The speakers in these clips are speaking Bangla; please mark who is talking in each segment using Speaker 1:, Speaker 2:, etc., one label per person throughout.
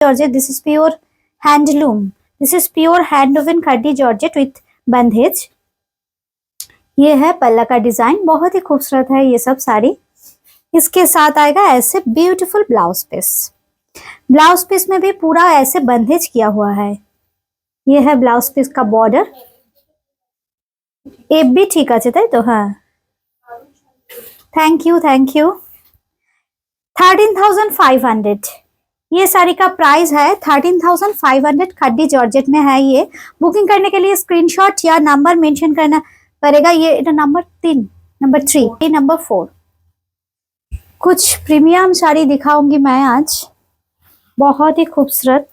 Speaker 1: Georgette. This is pure handloom. This is pure hand woven khaddi georgette with bandhej. ये है पल्ला का डिजाइन, बहुत ही खूबसूरत है ये सब साड़ी. इसके साथ आएगा ऐसे beautiful blouse piece. Blouse piece में भी पूरा ऐसे बंधेज किया हुआ है. ये है ब्लाउज पीस का बॉर्डर. एप भी ठीक আছে তাই তো? हाँ, थैंक यू थैंक यू. 13,500 ये साड़ी का प्राइस है. 13,500 खड्डी जॉर्जेट में है. ये बुकिंग करने के लिए स्क्रीनशॉट या नंबर मेंशन करना पड़ेगा. ये नंबर 3, नंबर 3, ये नंबर 4. कुछ प्रीमियम साड़ी दिखाऊंगी मैं आज, बहुत ही खूबसूरत.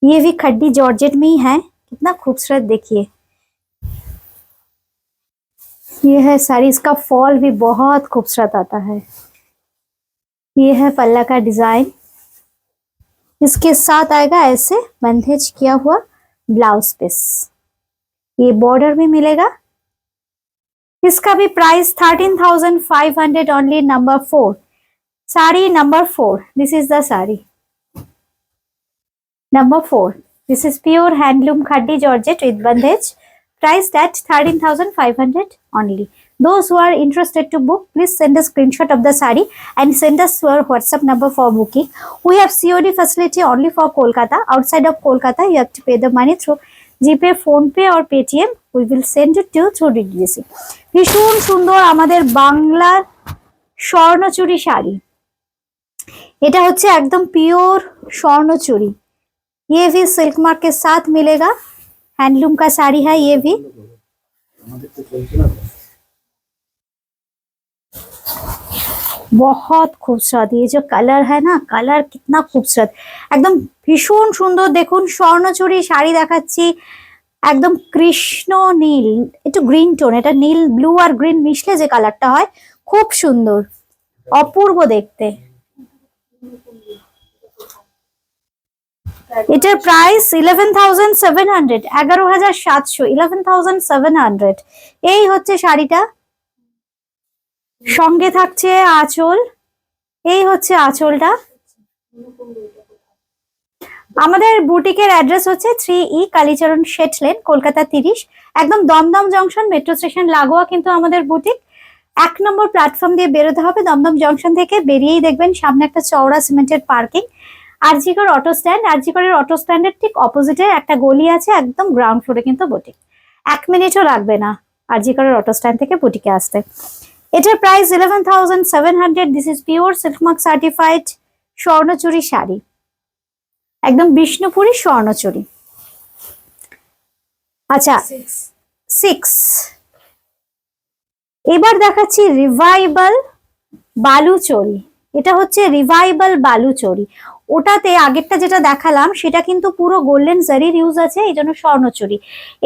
Speaker 1: ये भी खड्डी जॉर्जेट में ही है. कितना खूबसूरत देखिए. ये है साड़ी, इसका फॉल भी बहुत खूबसूरत आता है. ये है पल्ला का डिजाइन. इसके साथ आएगा ऐसे बंधेज किया हुआ ब्लाउज पीस. ये बॉर्डर भी मिलेगा. इसका भी price 13,500 only. Number 4 sari, number 4. This is the sari number 4. This is pure handloom khaddi georgette with bandhej. Priced at 13,500 only. Those who are interested to book, please send a screenshot of the saree and send us your WhatsApp number for booking. We have COD facility only for Kolkata. Outside of Kolkata, you have to pay the money through GPay, PhonePe or Paytm. We will send it to you through DDC. ভীষণ সুন্দর আমাদের বাংলার স্বর্ণচুরি শাড়ি. এটা হচ্ছে একদম পিওর স্বর্ণচুরি. ये भी सिल्क मार्क के साथ मिलेगा. हैंडलूम का साड़ी है ये भी. बहुत खूबसूरत. ये जो कलर है ना, कलर कितना खूबसूरत, एकदम भीषण सुंदर. देखুন স্বর্ণচুরি শাড়ি দেখাচ্ছি, একদম কৃষ্ণ নীল, একটু গ্রিন টোন. এটা নীল, ব্লু আর গ্রিন মিশলে যে কালারটা হয়, খুব সুন্দর, অপূর্ব দেখতে. এটার প্রাইস 11,700, 11,700, 11,700. এই হচ্ছে শাড়িটা. সঙ্গে থাকছে আঁচল. এই হচ্ছে আঁচলটা. আমাদের বুটিকের অ্যাড্রেস হচ্ছে 3E কালীচরণ শেঠ লেন, কলকাতা 30, একদম দমদম জংশন মেট্রো স্টেশন লাগোয়া কিন্তু আমাদের বুটিক. 1 নম্বর প্ল্যাটফর্ম দিয়ে বেরোতে হবে. দমদম জংশন থেকে বেরিয়েই দেখবেন সামনে একটা চওড়া সিমেন্টের পার্কিং. আরজিকর অটো স্ট্যান্ড, আরজিকরের অটো স্ট্যান্ডের ঠিক অপোজিটে একটা গলি আছে, একদম গ্রাউন্ড ফ্লোরে কিন্তু বুটিক. 1 মিনিটও লাগবে না আরজিকরের অটো স্ট্যান্ড থেকে বুটিকে আসতে. এটার price 11,700. This is pure silk mark certified Swarnachuri sari, একদম বিষ্ণুপুরি স্বর্ণচুরি. আচ্ছা 6. এবার দেখাচ্ছি রিভাইভাল বালুচরি. এটা হচ্ছে রিভাইভাল বালুচরি. ওটাতে আগেরটা যেটা দেখালাম সেটা কিন্তু পুরো গোল্ডেন জারির ইউজ আছে, এই জন্য স্বর্ণচুরি.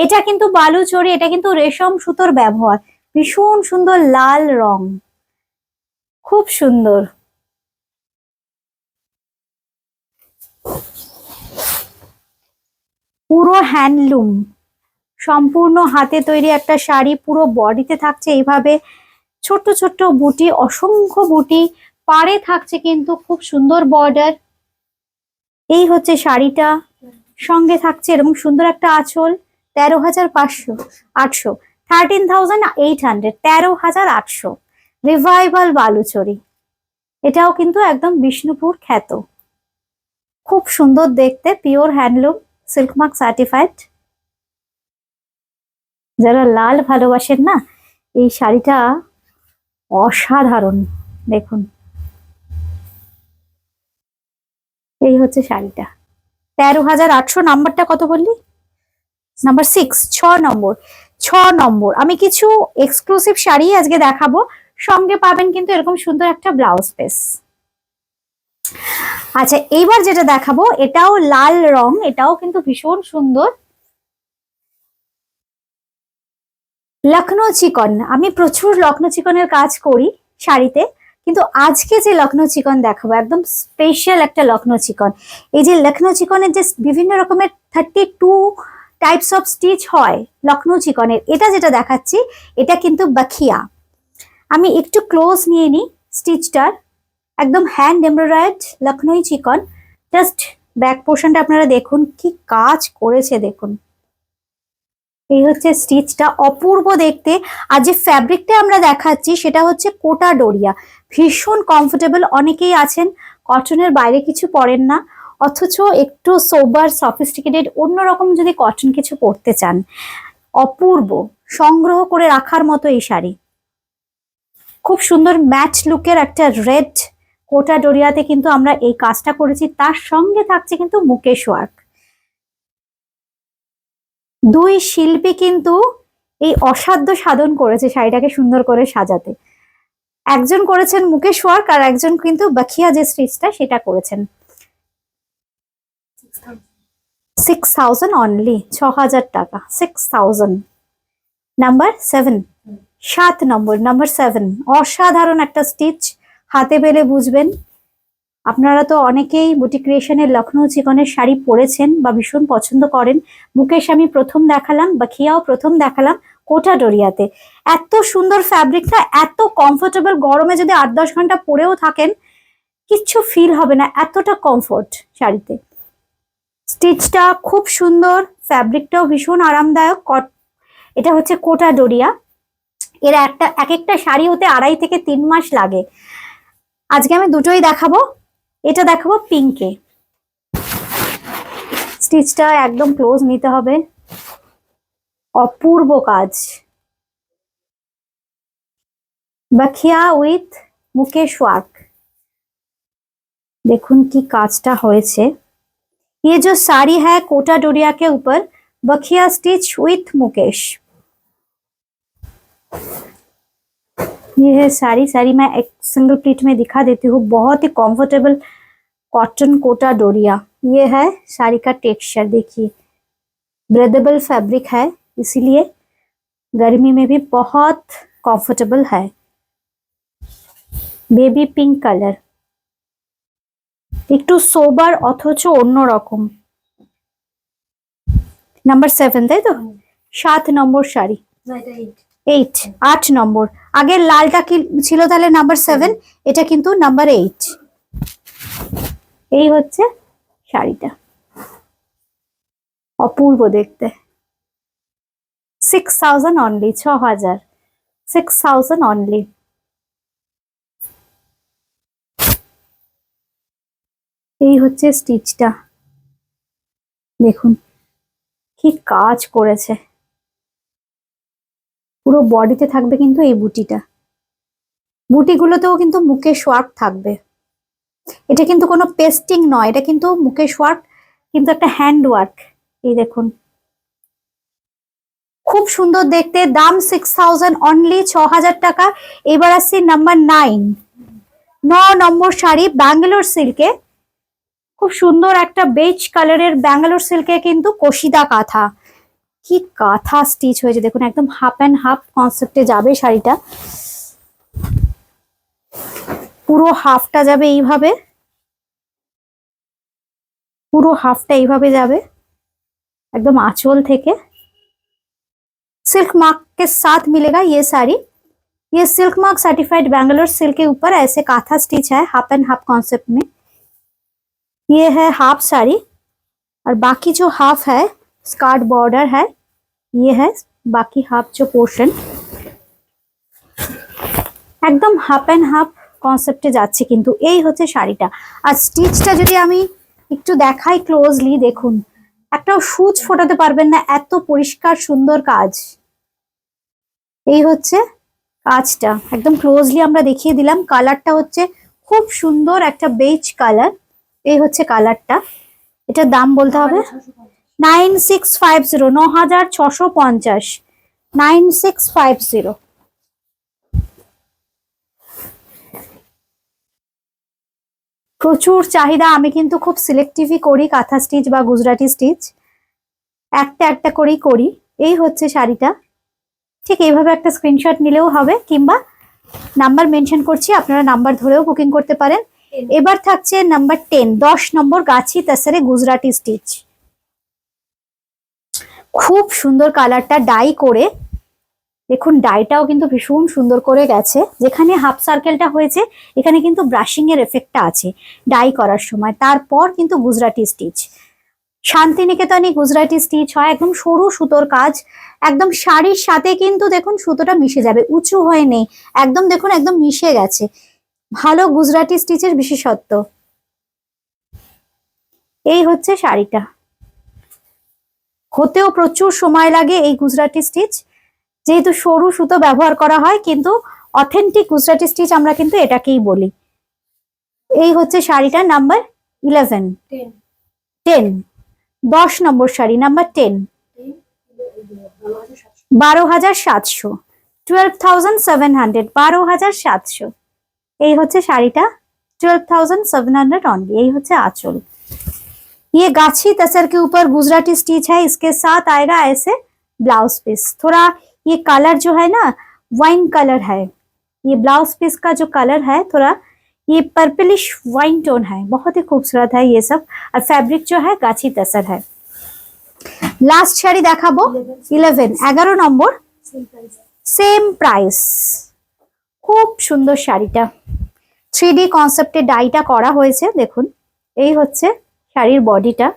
Speaker 1: এটা কিন্তু বালুচরি, এটা কিন্তু রেশম সুতোর ব্যবহার. ভীষণ সুন্দর লাল রং, খুব সুন্দর. পুরো হ্যান্ডলুম, সম্পূর্ণ হাতে তৈরি একটা শাড়ি. পুরো বডিতে থাকছে এইভাবে ছোট্ট ছোট্ট বুটি, অসংখ্য বুটি. পাড়ে থাকছে কিন্তু খুব সুন্দর বর্ডার. এই হচ্ছে শাড়িটা. সঙ্গে থাকছে এরকম সুন্দর একটা আঁচল. 13,500, 800, 13,800, 13,800. রিভাইভাল বালুচরি. এটাও কিন্তু একদম বিষ্ণুপুর খ্যাত, খুব সুন্দর দেখতে. Pure handloom silk mark certified. যারা লাল ভালোবাসেন না, এই শাড়িটা অসাধারণ. দেখুন, এই হচ্ছে শাড়িটা. 13,800. নাম্বারটা কত বললি? নাম্বার 6, 6 নম্বর. 6 নম্বর. আমি কিছু এক্সক্লুসিভ শাড়ি আজকে দেখাবো, সঙ্গে পাবেন কিন্তু এরকম সুন্দর একটা ব্লাউজ পিস. আচ্ছা, এইবার যেটা দেখাবো এটাও লাল রং, এটাও কিন্তু ভীষণ সুন্দর. লখনৌ চিকন. আমি প্রচুর লখনৌ চিকনের কাজ করি শাড়িতে, কিন্তু আজকে যে লখনৌ চিকন দেখাবো একদম স্পেশাল একটা লখনৌ চিকন. এই যে লখনৌ চিকনের যে বিভিন্ন রকমের 32 টাইপস অফ স্টিচ হয় লখনৌ চিকনের, এটা যেটা দেখাচ্ছি এটা কিন্তু বাখিয়া. আমি একটু ক্লোজ নিয়ে নিই স্টিচটার. একদম হ্যান্ড এমব্রয়ডার্ড লখনৌ চিকন, জাস্ট ব্যাক পোর্শনটা আপনারা দেখুন কি কাজ করেছে দেখুন। এই হচ্ছে স্টিচটা, অপূর্ব দেখতে। আর যে ফ্যাব্রিকটা আমরা দেখাচ্ছি সেটা হচ্ছে কোটা ডোরিয়া, ভীষণ কমফোর্টেবল। অনেকেই আছেন কটনের বাইরে কিছু পরেন না, অথচ একটু সোবার সফিস্টিকেটেড অন্যরকম যদি কটন কিছু পরতে চান, অপূর্ব সংগ্রহ করে রাখার মতো এই শাড়ি। খুব সুন্দর ম্যাট লুকের একটা রেড কোটা ডোরিয়াতে কিন্তু আমরা এই কাজটা করেছি, তার সঙ্গে থাকছে কিন্তু মুকেশ ওয়ার্ক। দুই শিল্পী কিন্তু এই অসাধ্য সাধন করেছে শাড়িটাকে সুন্দর করে সাজাতে। একজন করেছেন মুকেশ ওয়ার্ক আর একজন কিন্তু বাখিয়া যে স্টিচটা সেটা করেছেন। 6000 অনলি, 6000 টাকা, 6000। নাম্বার 7, 7 নম্বর, নাম্বার 7, অসাধারণ একটা স্টিচ, হাতে পেলে বুঝবেন। আপনারা তো অনেকেই বুটি ক্রিয়েশনের লখনৌ চিকনের শাড়ি পরেছেন বা ভীষণ পছন্দ করেন। মুকেশ আমি প্রথম দেখালাম, বাখিয়াও প্রথম দেখালাম কোটা ডোরিয়াতে। এত সুন্দর ফ্যাব্রিকটা, এত কমফোর্টেবল, গরমে যদি 8-10 ঘন্টা পরেও থাকেন কিচ্ছু ফিল হবে না, এতটা কমফোর্ট শাড়িতে। স্টিচটা খুব সুন্দর, ফ্যাব্রিকটাও ভীষণ আরামদায়ক। এটা হচ্ছে কোটা ডোরিয়া। এর এক একটা শাড়ি হতে 2.5 থেকে 3 মাস লাগে। আজকে আমি দুটোই দেখাবো, এটা দেখাবো পিঙ্কে। স্টিচটা একদম ক্লোজ নিতে হবে, অপূর্ব কাজ। বাখিয়া উইথ মুকেশ ওয়ার্ক, দেখুন কি কাজটা হয়েছে। ये जो साड़ी है कोटा डोरिया के ऊपर बखिया स्टिच विथ मुकेश। ये है साड़ी, साड़ी मैं एक सिंगल प्लीट में दिखा देती हूँ। बहुत ही कंफर्टेबल कॉटन कोटा डोरिया, ये है साड़ी का टेक्सचर। देखिए ब्रेदेबल फैब्रिक है, इसीलिए गर्मी में भी बहुत कंफर्टेबल है। बेबी पिंक कलर, একটু সোবার অথচ অন্যরকম। নাম্বার 7 তাই তো, 7 নম্বর শাড়ি, 8 নম্বর। আগের লালটা কি ছিল তাহলে নাম্বার 7, এটা কিন্তু নাম্বার 8। এই হচ্ছে শাড়িটা, অপূর্ব দেখতে। 6000 অনলি, 6000, 6000 অনলি। এই হচ্ছে স্টিচটা, দেখুন কি কাজ করেছে। পুরো বডিতে থাকবে কিন্তু এই বুটিটা, বুটিগুলোতেও কিন্তু মুকেশ ওয়ার্ক থাকবে। এটা কিন্তু কোনো পেস্টিং নয়, এটা কিন্তু মুকেশ ওয়ার্ক, কিন্তু একটা হ্যান্ড ওয়ার্ক। এই দেখুন খুব সুন্দর দেখতে। দাম 6000 অনলি, 6000 টাকা। এবার আসছি নাম্বার 9, 9 নম্বর শাড়ি ব্যাঙ্গালোর সিল্কে। খুব সুন্দর একটা বেজ কালারের ব্যাঙ্গালোর সিল্কে কিন্তু কশিদা কাঁথা। কি কাঁথা স্টিচ হয়েছে দেখুন, একদম হাফ অ্যান্ড হাফ কনসেপ্টে যাবে শাড়িটা। পুরো হাফটা যাবে এইভাবে, পুরো হাফটা এইভাবে যাবে একদম आंचल থেকে। सिल्क मार्क के साथ मिलेगा ये साड़ी। ये silk mark certified Bangalore silk के ऊपर ऐसे काथा स्टिच है हाफ एंड हाफ कॉन्सेप्ट में। ये है हाफ साड़ी और बाकी जो हाफ है स्कार्ट बॉर्डर है, ये है बाकी हाफ जो पोर्शन। একদম হাফ এন্ড হাফ কনসেপ্টে যাচ্ছে কিন্তু। এই হচ্ছে শাড়িটা। আর স্টিচটা যদি আমি একটু দেখাই ক্লোজলি, দেখুন একটাও সূচ ফোটাতে পারবেন না, এত পরিষ্কার সুন্দর কাজ। এই হচ্ছে কাজটা, একদম ক্লোজলি আমরা দেখিয়ে দিলাম। কালারটা হচ্ছে খুব সুন্দর একটা বেজ কালার। এই হচ্ছে কালারটা। এটার দাম বলতে হবে 9650, 9650, 9650। প্রচুর চাহিদা। আমি কিন্তু খুব সিলেক্টিভই করি কাঁথা স্টিচ বা গুজরাটি স্টিচ, একটা একটা করেই করি। এই হচ্ছে শাড়িটা। ঠিক এইভাবে একটা স্ক্রিনশট নিলেও হবে, কিংবা নাম্বার মেনশন করছি, আপনারা নাম্বার ধরেও বুকিং করতে পারেন। এবার থাকছে নাম্বার 10, 10 নম্বর গাছি তাসারে গুজরাটি স্টিচ। খুব সুন্দর কালারটা ডাই করে, দেখুন ডাইটাও কিন্তু ভীষণ সুন্দর করে গেছে, যেখানে হাফ সার্কেলটা হয়েছে এখানে কিন্তু ব্রাশিং এর এফেক্টটা আছে ডাই করার সময়। তারপর কিন্তু গুজরাটি স্টিচ, শান্তিনিকেতনে গুজরাটি স্টিচ হয়, একদম সরু সুতোর কাজ, একদম শাড়ির সাথে কিন্তু দেখুন সুতোটা মিশে যাবে, উঁচু হয়ে নেই, একদম দেখুন একদম মিশে গেছে। ভালো গুজরাটি স্টিচের বিশেষত্ব। এই হচ্ছে শাড়িটা, হতেও প্রচুর সময় লাগে এই গুজরাটি স্টিচ, যেহেতু সরু সুতো ব্যবহার করা হয়, কিন্তু অথেন্টিক গুজরাটি স্টিচ আমরা কিন্তু এটাকেই বলি। এই হচ্ছে শাড়িটা নাম্বার 11, 10, 10 নম্বর শাড়ি নাম্বার 10, 12,700, 12,700, 12,700। এই হচ্ছে শাড়িটা, 12,700 অনলি। এই হচ্ছে आंचल। ये गाछी तसर के ऊपर गुजराती स्टिच है, इसके साथ आएगा ऐसे ब्लाउज पीस। थोड़ा ये कलर जो है ना वाइन कलर है, ये ब्लाउज पीस का जो कलर है थोड़ा ये पर्पलिश वाइन टोन है, बहुत ही खूबसूरत है ये सब। और फैब्रिक जो है गाछी तसर है। लास्ट শাড়ি দেখাবো 11, 11 নম্বর, সেম প্রাইস। খুব সুন্দর শাড়িটা, 3D কনসেপ্টে ডাইটা করা হয়েছে দেখুন। এই হচ্ছে শাড়ির বডিটা,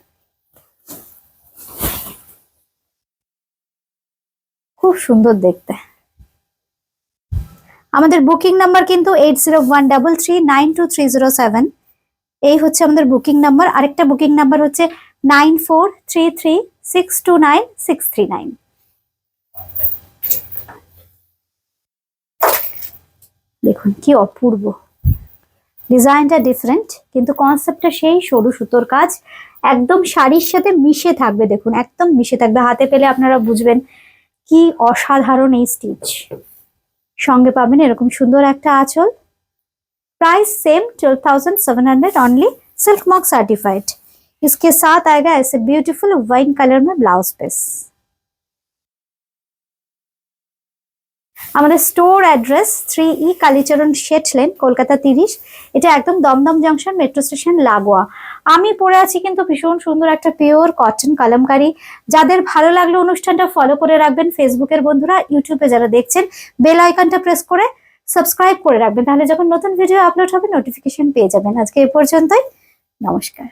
Speaker 1: খুব সুন্দর দেখতে। আমাদের বুকিং নাম্বার কিন্তু 8013392307। এই হচ্ছে আমাদের বুকিং নাম্বার। আরেকটা বুকিং নাম্বার হচ্ছে 9433629639। দেখুন কি অপূর্ব ডিজাইনটা, ডিফারেন্ট কিন্তু কনসেপ্টটা সেই সরু সুতোর কাজ, একদম শাড়ির সাথে মিশে থাকবে। দেখুন একদম মিশে থাকবে, হাতে পেলে আপনারা বুঝবেন কি অসাধারণ এই স্টিচ। সঙ্গে পাবেন এরকম সুন্দর একটা আঁচল। Price same 12,700 only, silk mark certified. इसके साथ आएगा ऐसे ब्यूटीफुल वाइन कलर में ब्लाउज पीस। আমাদের store address 3E Kalicharan Seth lane, Kolkata 30। এটা একদম দমদম জংশন মেট্রো স্টেশন লাগোয়া। আমি পরে আছি কিন্তু ভীষণ সুন্দর একটা পিওর কটন কালামকারী। যাদের ভালো লাগলো অনুষ্ঠানটা ফলো করে রাখবেন ফেসবুকের বন্ধুরা, ইউটিউবে যারা দেখছেন বেল আইকনটা প্রেস করে সাবস্ক্রাইব করে রাখবেন, তাহলে যখন নতুন ভিডিও আপলোড হবে নোটিফিকেশন পেয়ে যাবেন। আজকে এই পর্যন্তই, নমস্কার।